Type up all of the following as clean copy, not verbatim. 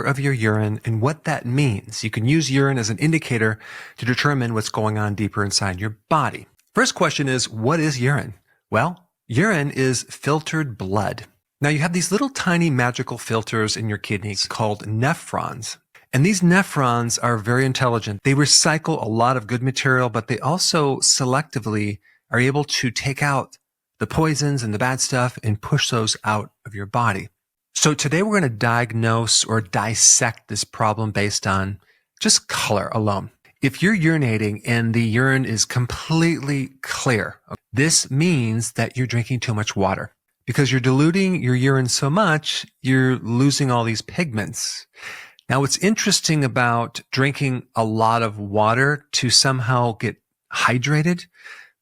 of your urine and what that means. You can use urine as an indicator to determine what's going on deeper inside your body. First question is, what is urine? Well, urine is filtered blood. Now you have these little tiny magical filters in your kidneys called nephrons. And these nephrons are very intelligent. They recycle a lot of good material, but they also selectively are able to take out the poisons and the bad stuff and push those out of your body. So today we're going to diagnose or dissect this problem based on just color alone. If you're urinating and the urine is completely clear, this means that you're drinking too much water. Because you're diluting your urine so much, you're losing all these pigments. Now, what's interesting about drinking a lot of water to somehow get hydrated,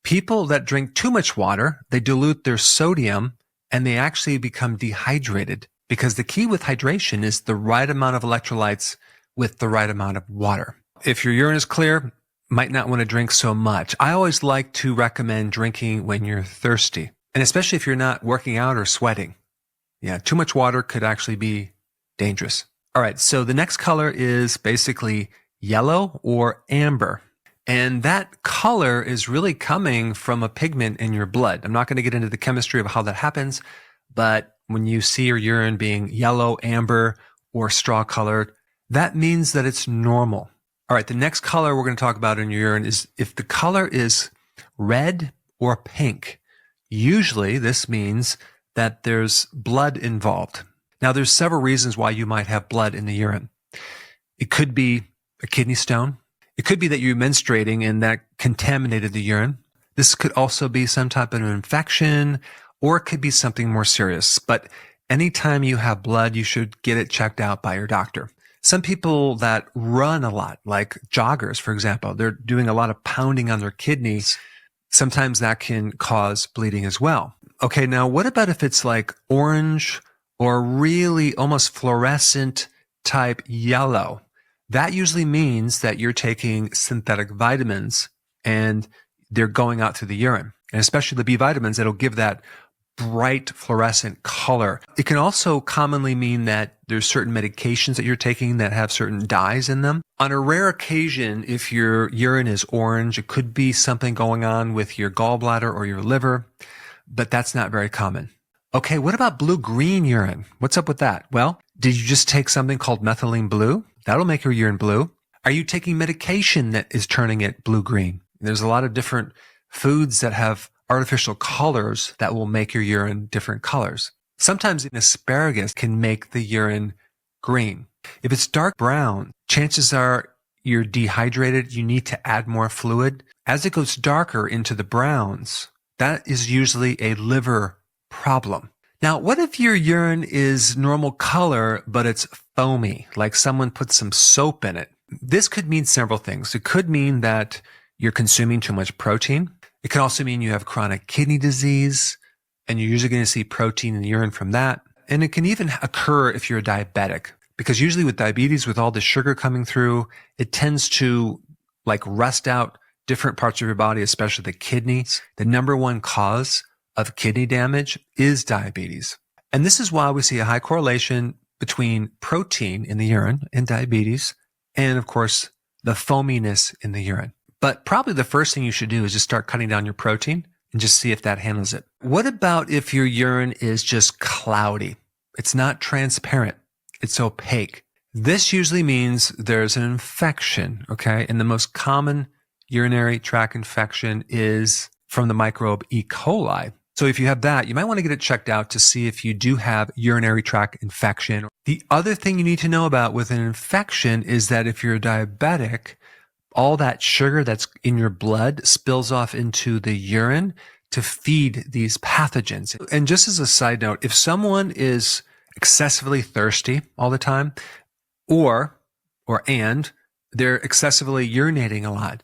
people that drink too much water, they dilute their sodium and they actually become dehydrated. Because the key with hydration is the right amount of electrolytes with the right amount of water. If your urine is clear, might not want to drink so much. I always like to recommend drinking when you're thirsty. And especially if you're not working out or sweating. Yeah, too much water could actually be dangerous. All right, so the next color is basically yellow or amber. And that color is really coming from a pigment in your blood. I'm not going to get into the chemistry of how that happens, but when you see your urine being yellow, amber, or straw colored, that means that it's normal. All right, the next color we're going to talk about in your urine is if the color is red or pink. Usually this means that there's blood involved. Now there's several reasons why you might have blood in the urine. It could be a kidney stone. It could be that you're menstruating and that contaminated the urine. This could also be some type of infection, or it could be something more serious. But anytime you have blood, you should get it checked out by your doctor. Some people that run a lot, like joggers, for example, they're doing a lot of pounding on their kidneys. Sometimes that can cause bleeding as well. Okay, now what about if it's like orange or really almost fluorescent type yellow? That usually means that you're taking synthetic vitamins and they're going out through the urine. And especially the B vitamins, that'll give that bright fluorescent color. It can also commonly mean that there's certain medications that you're taking that have certain dyes in them. On a rare occasion, if your urine is orange, it could be something going on with your gallbladder or your liver, but that's not very common. Okay, what about blue-green urine? What's up with that? Well, did you just take something called methylene blue? That'll make your urine blue. Are you taking medication that is turning it blue-green? There's a lot of different foods that have artificial colors that will make your urine different colors. Sometimes an asparagus can make the urine green. If it's dark brown, chances are you're dehydrated. You need to add more fluid. As it goes darker into the browns, that is usually a liver problem. Now, what if your urine is normal color, but it's foamy, like someone put some soap in it? This could mean several things. It could mean that you're consuming too much protein. It can also mean you have chronic kidney disease, and you're usually going to see protein in the urine from that. And it can even occur if you're a diabetic, because usually with diabetes, with all the sugar coming through, it tends to like rust out different parts of your body, especially the kidneys. The number one cause of kidney damage is diabetes. And this is why we see a high correlation between protein in the urine and diabetes, and of course, the foaminess in the urine. But probably the first thing you should do is just start cutting down your protein and just see if that handles it. What about if your urine is just cloudy? It's not transparent. It's opaque. This usually means there's an infection, okay? And the most common urinary tract infection is from the microbe E. coli. So if you have that, you might want to get it checked out to see if you do have urinary tract infection. The other thing you need to know about with an infection is that if you're diabetic, all that sugar that's in your blood spills off into the urine to feed these pathogens. And just as a side note, if someone is excessively thirsty all the time, and they're excessively urinating a lot,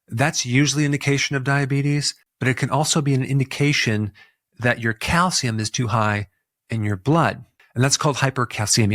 that's usually an indication of diabetes, but it can also be an indication that your calcium is too high in your blood. And that's called hypercalcemia.